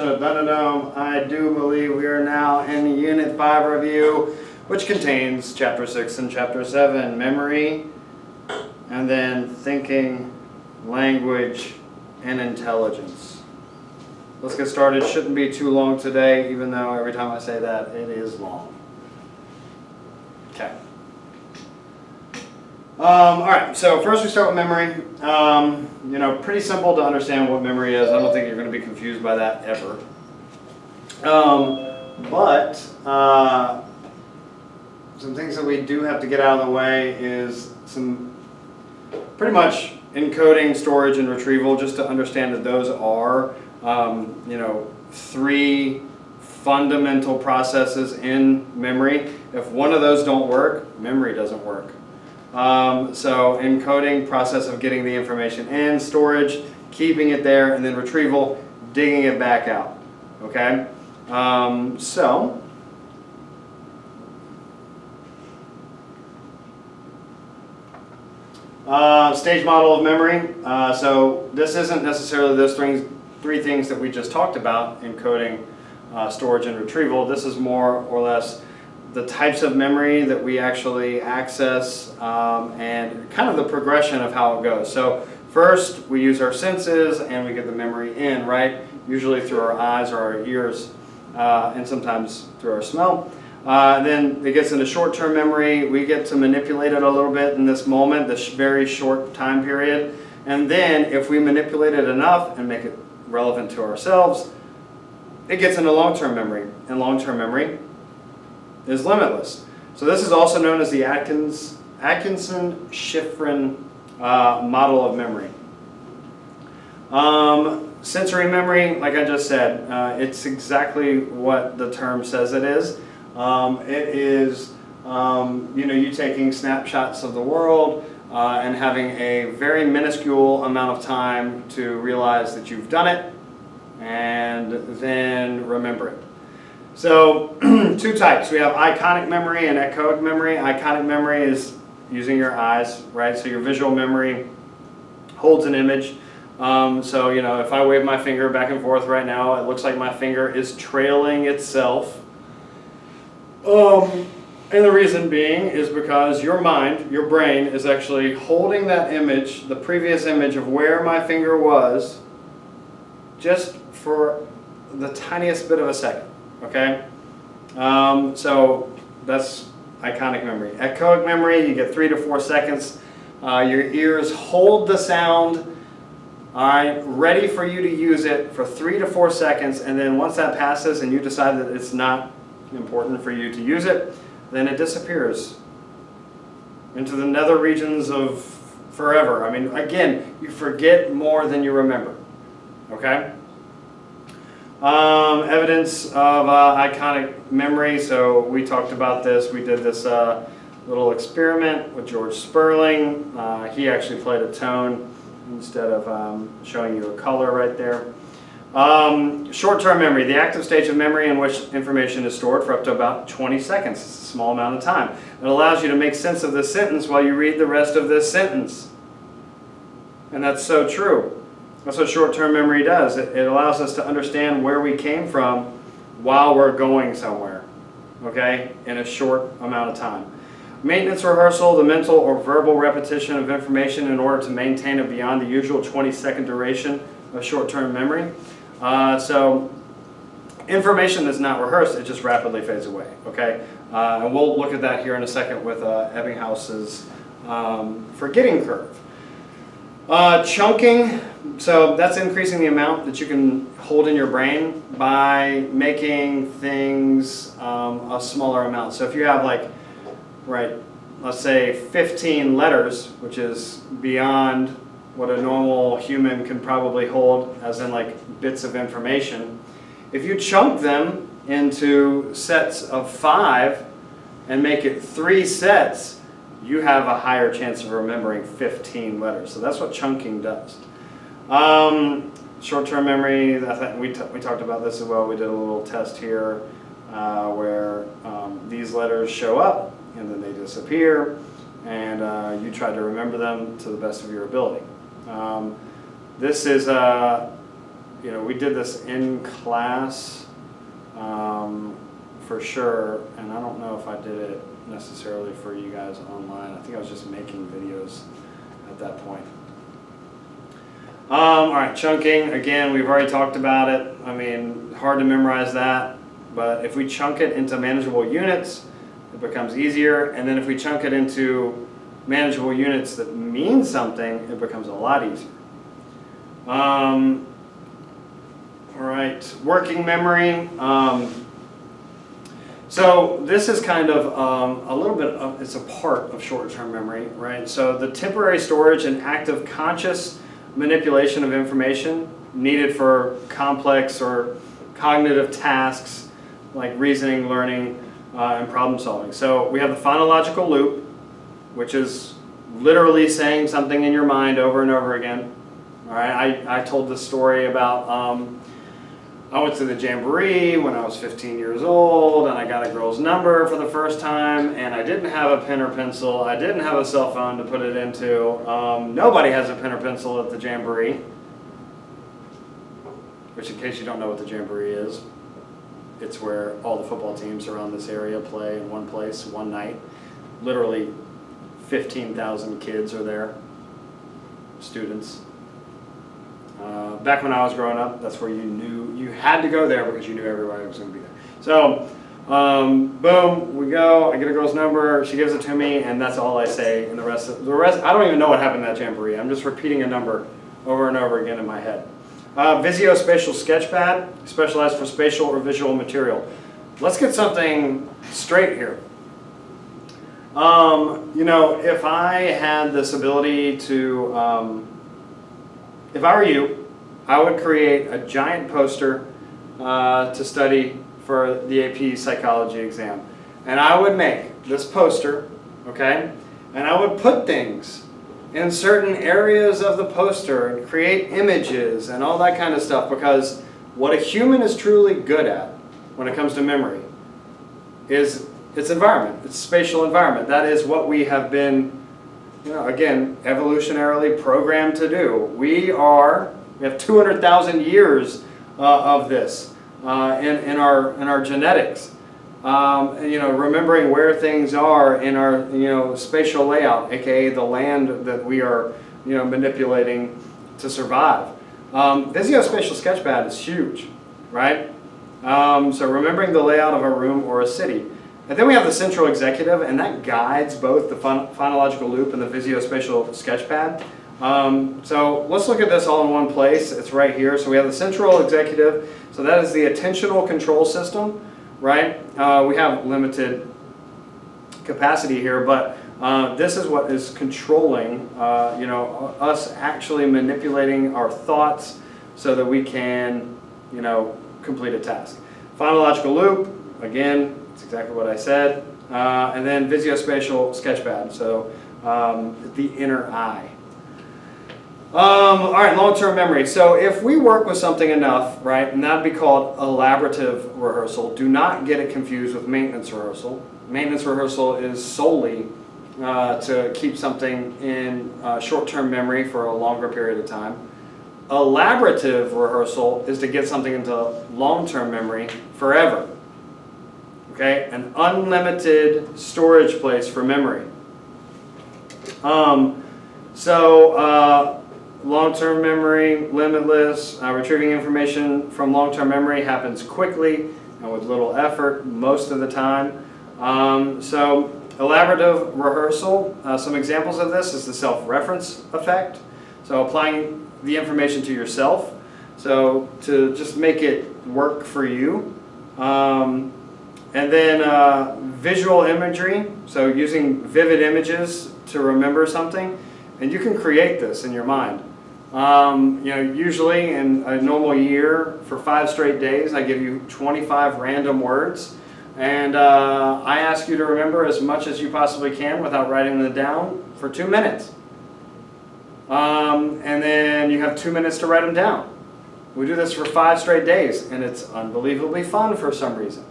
of Dundadome. I do believe we are now in Unit 5 review, which contains Chapter 6 and Chapter 7, Memory, and then Thinking, Language, and Intelligence. Let's get started. Shouldn't be too long today, even though every time I say that, it is long. Okay. All right, so first we start with memory. Pretty simple to understand what memory is. I don't think you're going to be confused by that ever. But some things that we do have to get out of the way is some pretty much encoding, storage, and retrieval, just to understand that those are, three fundamental processes in memory. If one of those don't work, memory doesn't work. So encoding, process of getting the information in, storage, keeping it there, and then retrieval, digging it back out. Okay? Stage model of memory. So this isn't necessarily those three things that we just talked about, encoding, storage, and retrieval. This is more or less the types of memory that we actually access and kind of the progression of how it goes. So first we use our senses and we get the memory in, right? Usually through our eyes or our ears and sometimes through our smell. Then it gets into short-term memory. We get to manipulate it a little bit in this moment, this very short time period. And then if we manipulate it enough and make it relevant to ourselves, it gets into long-term memory. And long-term memory is limitless. So this is also known as the Atkinson-Shiffrin model of memory. Sensory memory, like I just said, it's exactly what the term says it is. It is, you taking snapshots of the world and having a very minuscule amount of time to realize that you've done it and then remember it. So two types. We have iconic memory and echoic memory. Iconic memory is using your eyes, right? So your visual memory holds an image. If I wave my finger back and forth right now, it looks like my finger is trailing itself. And the reason being is because your mind, your brain, is actually holding that image, the previous image of where my finger was, just for the tiniest bit of a second. Okay, so that's iconic memory. Echoic memory, you get 3 to 4 seconds. Your ears hold the sound, all right, ready for you to use it for 3 to 4 seconds, and then once that passes and you decide that it's not important for you to use it, then it disappears into the nether regions of forever. I mean, again, you forget more than you remember. Okay? Evidence of iconic memory. So we talked about this. We did this little experiment with George Sperling. He actually played a tone instead of showing you a color right there. Short-term memory, the active stage of memory in which information is stored for up to about 20 seconds. It's a small amount of time. It allows you to make sense of this sentence while you read the rest of this sentence. And that's so true. That's what short-term memory does. It allows us to understand where we came from while we're going somewhere, okay, in a short amount of time. Maintenance rehearsal, the mental or verbal repetition of information in order to maintain it beyond the usual 20-second duration of short-term memory. So information that's not rehearsed, it just rapidly fades away, okay? And we'll look at that here in a second with Ebbinghaus's forgetting curve. Chunking, so that's increasing the amount that you can hold in your brain by making things a smaller amount. So if you have let's say 15 letters, which is beyond what a normal human can probably hold, as in like bits of information, if you chunk them into sets of 5 and make it 3 sets, you have a higher chance of remembering 15 letters. So that's what chunking does. Short-term memory, I think we talked about this as well. We did a little test here where these letters show up and then they disappear, and you try to remember them to the best of your ability. This is we did this in class for sure, and I don't know if I did it necessarily for you guys online. I think I was just making videos at that point. All right, chunking, again, we've already talked about it. I mean, hard to memorize that, but if we chunk it into manageable units, it becomes easier, and then if we chunk it into manageable units that mean something, it becomes a lot easier. All right, working memory. So this is kind of a little bit of, it's a part of short-term memory, right? So the temporary storage and active conscious manipulation of information needed for complex or cognitive tasks like reasoning, learning, and problem solving. So we have the phonological loop, which is literally saying something in your mind over and over again. All right, I told this story about I went to the Jamboree when I was 15 years old, and I got a girl's number for the first time, and I didn't have a pen or pencil. I didn't have a cell phone to put it into. Nobody has a pen or pencil at the Jamboree, which, in case you don't know what the Jamboree is, it's where all the football teams around this area play in one place, one night. Literally 15,000 kids are there, students. Back when I was growing up, that's where you had to go there because you knew everybody was going to be there. So, boom, we go, I get a girl's number, she gives it to me, and that's all I say. And the rest, I don't even know what happened in that Jamboree. I'm just repeating a number over and over again in my head. Visuospatial sketchpad, specialized for spatial or visual material. Let's get something straight here. If I had this ability to, if I were you, I would create a giant poster to study for the AP psychology exam. And I would make this poster, okay? And I would put things in certain areas of the poster and create images and all that kind of stuff, because what a human is truly good at when it comes to memory is its environment, its spatial environment. That is what we have been, again, evolutionarily programmed to do. We have 200,000 years of this in our genetics. Remembering where things are in our spatial layout, aka the land that we are manipulating to survive. Visuospatial sketchpad is huge, right? So remembering the layout of a room or a city. And then we have the central executive, and that guides both the phonological loop and the visuospatial sketchpad. So let's look at this all in one place. It's right here. So we have the central executive. So that is the attentional control system, right? We have limited capacity here, but this is what is controlling, us actually manipulating our thoughts so that we can, complete a task. Phonological loop, again, it's exactly what I said. And then visuospatial sketchpad, so the inner eye. All right, long-term memory. So if we work with something enough, right, and that'd be called elaborative rehearsal. Do not get it confused with maintenance rehearsal. Maintenance rehearsal is solely to keep something in short-term memory for a longer period of time. Elaborative rehearsal is to get something into long-term memory forever. Okay, an unlimited storage place for memory. Long-term memory, limitless, retrieving information from long-term memory happens quickly and with little effort most of the time. Elaborative rehearsal, some examples of this is the self-reference effect. So applying the information to yourself, so to just make it work for you. And then visual imagery, so using vivid images to remember something. And you can create this in your mind. Usually in a normal year, for 5 straight days, I give you 25 random words. And I ask you to remember as much as you possibly can without writing them down for 2 minutes. And then you have 2 minutes to write them down. We do this for 5 straight days, and it's unbelievably fun for some reason.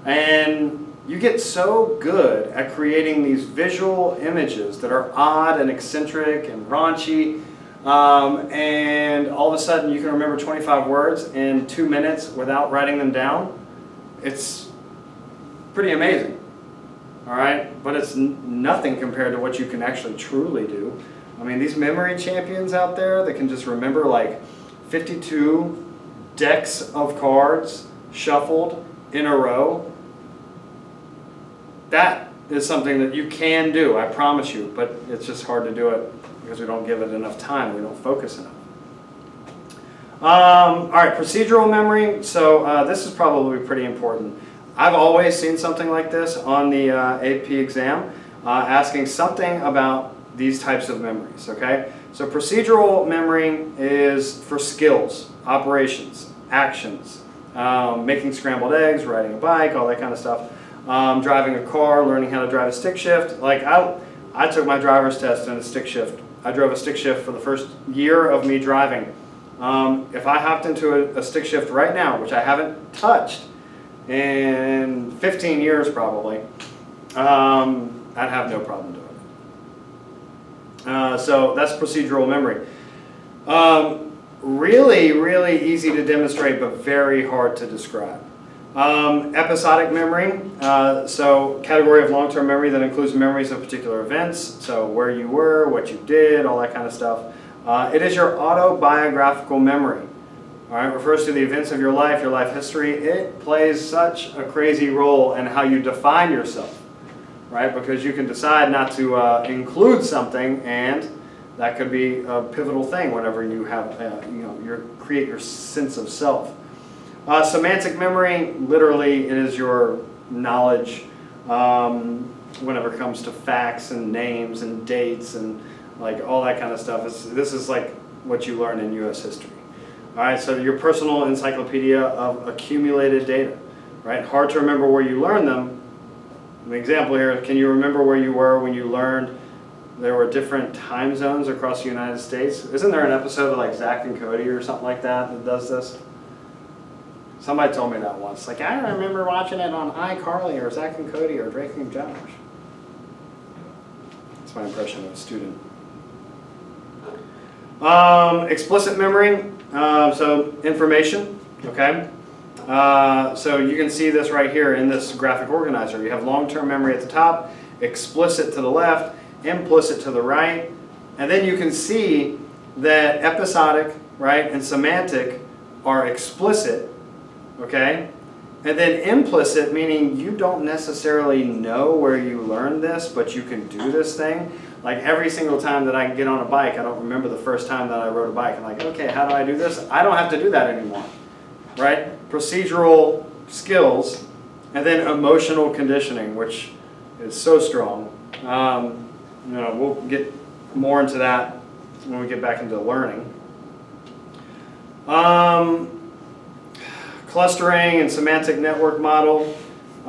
And you get so good at creating these visual images that are odd and eccentric and raunchy and all of a sudden you can remember 25 words in 2 minutes without writing them down. It's pretty amazing, all right? But it's nothing compared to what you can actually truly do. I mean, these memory champions out there that can just remember like 52 decks of cards shuffled in a row, that is something that you can do, I promise you, but it's just hard to do it because we don't give it enough time, we don't focus enough. All right, procedural memory. So this is probably pretty important. I've always seen something like this on the AP exam, asking something about these types of memories, okay? So procedural memory is for skills, operations, actions, making scrambled eggs, riding a bike, all that kind of stuff, driving a car, learning how to drive a stick shift. Like I took my driver's test in a stick shift. I drove a stick shift for the first year of me driving. If I hopped into a stick shift right now, which I haven't touched in 15 years probably, I'd have no problem doing it. So that's procedural memory. Really, really easy to demonstrate, but very hard to describe. Episodic memory, so category of long-term memory that includes memories of particular events, so where you were, what you did, all that kind of stuff. It is your autobiographical memory. All right, refers to the events of your life history. It plays such a crazy role in how you define yourself, right? Because you can decide not to include something, and that could be a pivotal thing whenever you have, create your sense of self. Semantic memory, literally, it is your knowledge whenever it comes to facts and names and dates and like all that kind of stuff. This is like what you learn in U.S. history. All right, so your personal encyclopedia of accumulated data, right? Hard to remember where you learned them. An example here, can you remember where you were when you learned there were different time zones across the United States? Isn't there an episode of like Zack and Cody or something like that does this? Somebody told me that once. Like, I remember watching it on iCarly or Zack and Cody or Drake and Josh. That's my impression of a student. Explicit memory, so information, okay? So you can see this right here in this graphic organizer. You have long-term memory at the top, explicit to the left, implicit to the right, and then you can see that episodic, right, and semantic are explicit, okay? And then implicit, meaning you don't necessarily know where you learned this, but you can do this thing. Like every single time that I get on a bike, I don't remember the first time that I rode a bike. I'm like, okay, how do I do this? I don't have to do that anymore, right? Procedural skills, and then emotional conditioning, which is so strong. We'll get more into that when we get back into learning. Clustering and semantic network model.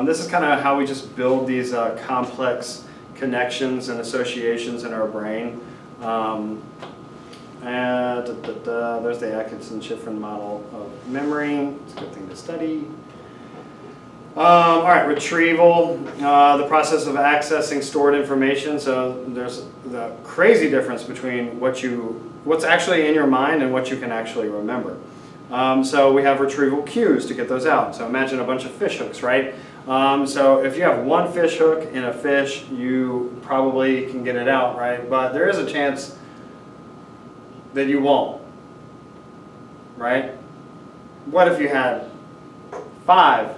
This is kind of how we just build these complex connections and associations in our brain. There's the Atkinson-Shiffrin model of memory. It's a good thing to study. All right, retrieval, the process of accessing stored information. So there's the crazy difference between what's actually in your mind and what you can actually remember. So we have retrieval cues to get those out. So imagine a bunch of fish hooks, right? So if you have one fish hook in a fish, you probably can get it out, right? But there is a chance that you won't, right? What if you had 5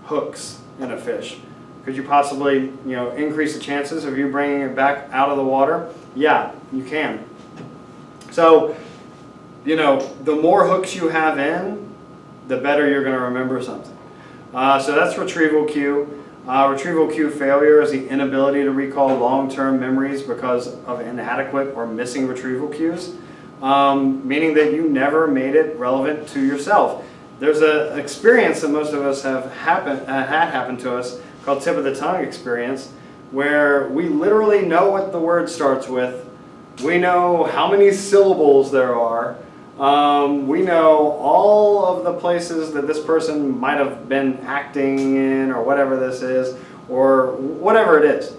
hooks in a fish? Could you possibly, increase the chances of you bringing it back out of the water? Yeah, you can. So, the more hooks you have in, the better you're going to remember something. So that's retrieval cue. Retrieval cue failure is the inability to recall long-term memories because of inadequate or missing retrieval cues, meaning that you never made it relevant to yourself. There's an experience that most of us had happen to us called tip of the tongue experience, where we literally know what the word starts with. We know how many syllables there are. We know all of the places that this person might have been acting in, or whatever this is, or whatever it is.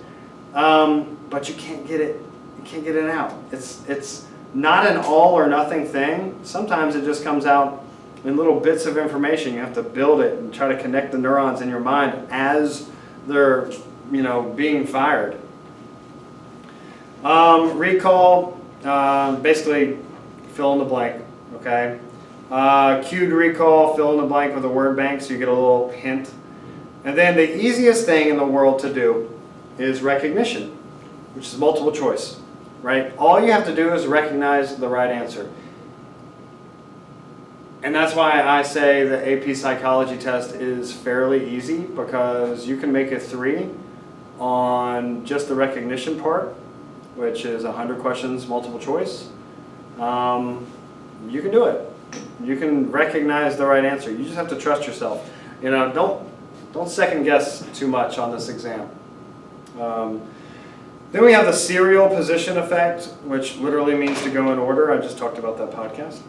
But you can't get it. You can't get it out. It's not an all or nothing thing. Sometimes it just comes out in little bits of information. You have to build it and try to connect the neurons in your mind as they're, being fired. Recall, basically fill in the blank, okay? Cued recall, fill in the blank with a word bank so you get a little hint. And then the easiest thing in the world to do is recognition, which is multiple choice, right? All you have to do is recognize the right answer. And that's why I say the AP psychology test is fairly easy, because you can make a 3 on just the recognition part, which is 100 questions, multiple choice. You can do it. You can recognize the right answer. You just have to trust yourself. Don't second guess too much on this exam. Then we have the serial position effect, which literally means to go in order. I just talked about that podcast.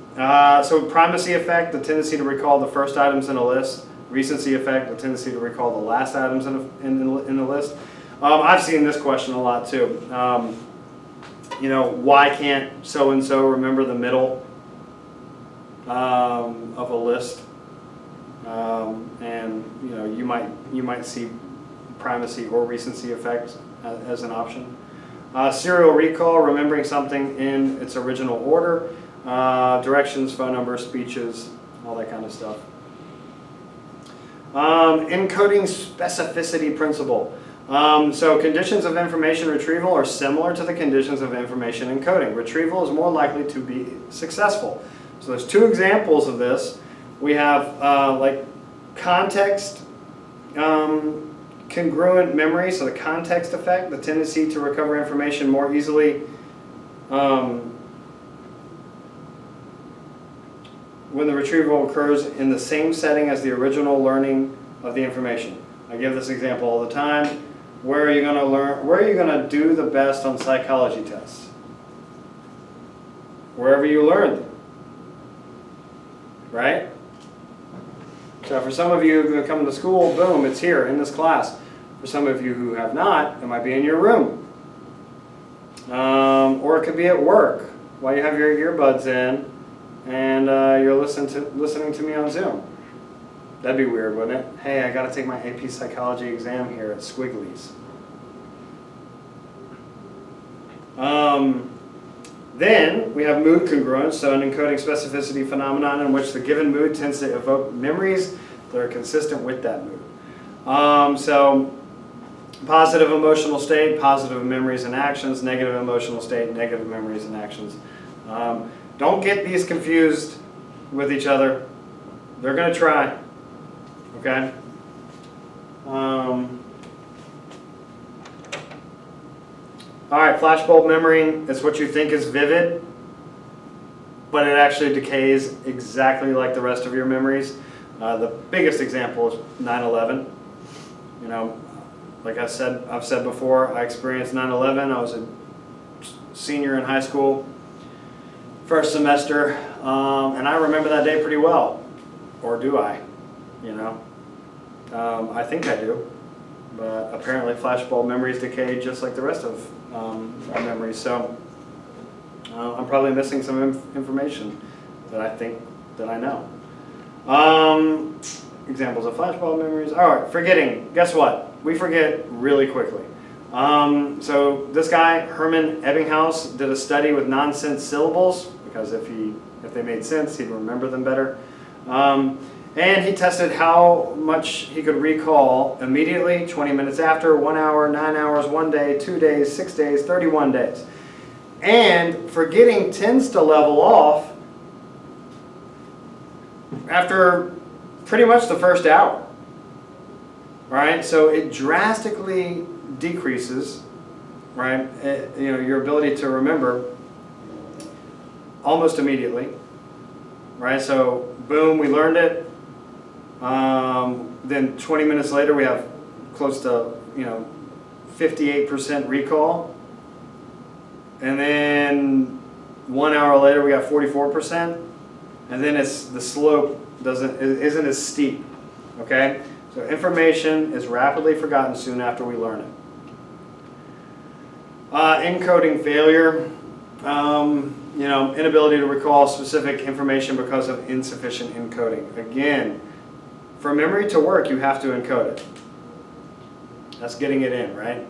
So primacy effect, the tendency to recall the first items in a list. Recency effect, the tendency to recall the last items in a list. I've seen this question a lot too. Why can't so-and-so remember the middle of a list? And you might see primacy or recency effect as an option. Serial recall, remembering something in its original order. Directions, phone numbers, speeches, all that kind of stuff. Encoding specificity principle. So conditions of information retrieval are similar to the conditions of information encoding. Retrieval is more likely to be successful. So there's 2 examples of this. We have like context congruent memory, so the context effect, the tendency to recover information more easily when the retrieval occurs in the same setting as the original learning of the information. I give this example all the time. Where are you going to learn? Where are you going to do the best on psychology tests? Wherever you learn them, right? So for some of you who have come to school, boom, it's here in this class. For some of you who have not, it might be in your room. Or it could be at work while you have your earbuds in and you're listening to me on Zoom. That'd be weird, wouldn't it? Hey, I got to take my AP Psychology exam here at Squiggly's. Then we have mood congruence, so an encoding specificity phenomenon in which the given mood tends to evoke memories that are consistent with that mood. So positive emotional state, positive memories and actions, negative emotional state, negative memories and actions. Don't get these confused with each other. They're going to try. Okay? Alright, flashbulb memory is what you think is vivid, but it actually decays exactly like the rest of your memories. The biggest example is 9/11. Like I've said before, I experienced 9/11. I was a senior in high school, first semester, and I remember that day pretty well. Or do I? I think I do. But apparently flashbulb memories decay just like the rest of our memories. So I'm probably missing some information that I think that I know. Examples of flashbulb memories. All right, forgetting. Guess what? We forget really quickly. So this guy, Herman Ebbinghaus, did a study with nonsense syllables, because if they made sense, he'd remember them better. And he tested how much he could recall immediately, 20 minutes after, 1 hour, 9 hours, 1 day, 2 days, 6 days, 31 days. And forgetting tends to level off after pretty much the first hour. Right? So it drastically decreases, right? Your ability to remember almost immediately. Right? So boom, we learned it. Then 20 minutes later we have close to 58% recall, and then 1 hour later we got 44%, and then the slope isn't as steep. Okay, so information is rapidly forgotten soon after we learn it. Encoding failure. inability to recall specific information because of insufficient encoding. Again, for memory to work, you have to encode it. That's getting it in, right?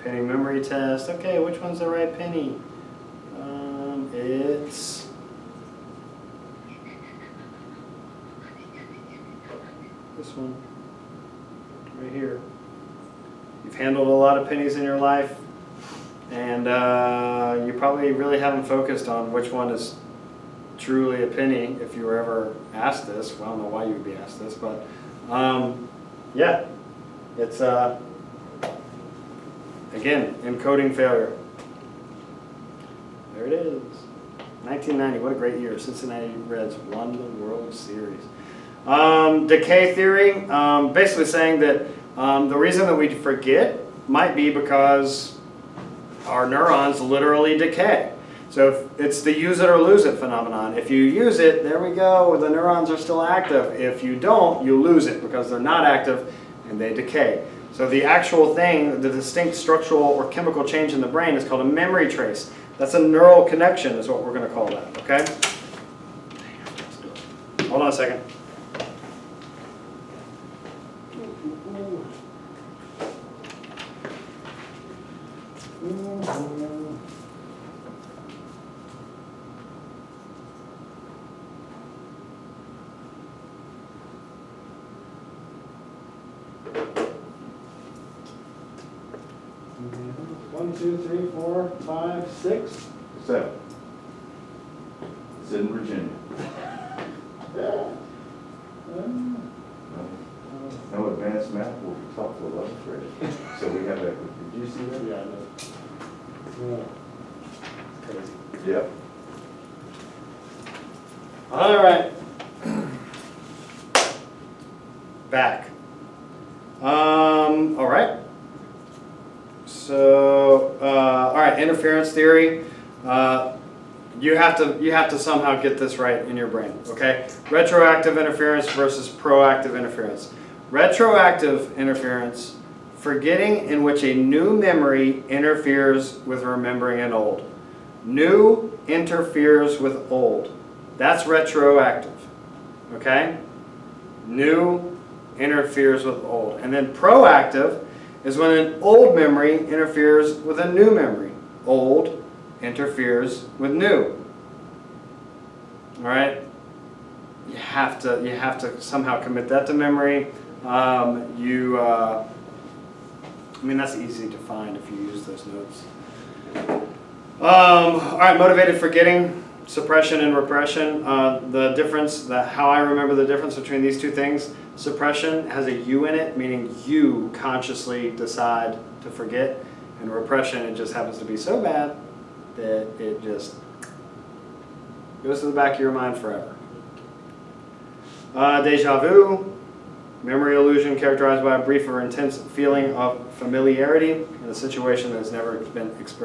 Penny memory test. Okay, which one's the right penny? It's this one right here. You've handled a lot of pennies in your life, and you probably really haven't focused on which one is truly a penny. If you were ever asked this, well, I don't know why you would be asked this, but yeah, it's again, encoding failure. There it is. 1990, what a great year. Cincinnati Reds won the World Series. Decay theory, basically saying that the reason that we forget might be because our neurons literally decay. So if it's the use it or lose it phenomenon. If you use it, there we go, the neurons are still active. If you don't, you lose it because they're not active and they decay. So the actual thing, the distinct structural or chemical change in the brain is called a memory trace. That's a neural connection is what we're going to call that, okay? Hold on a second. One, two, three, four, five, 6, 7. It's in Virginia. No advanced math will be taught to 11th grade. So we have that. Did you see that? Yeah, I know. Yeah. Crazy. Yep. All right. Back. All right. So, all right, interference theory. You have to somehow get this right in your brain, okay? Retroactive interference versus proactive interference. Retroactive interference, forgetting in which a new memory interferes with remembering an old. New interferes with old. That's retroactive, okay? New interferes with old. And then proactive is when an old memory interferes with a new memory. Old interferes with new. All right? You have to somehow commit that to memory. I mean, that's easy to find if you use those notes. All right, motivated forgetting, suppression and repression. The difference, how I remember the difference between these two things, suppression has a U in it, meaning you consciously decide to forget, and repression, it just happens to be so bad that it just goes to the back of your mind forever. Deja vu, memory illusion characterized by a brief or intense feeling of familiarity in a situation that has never been experienced.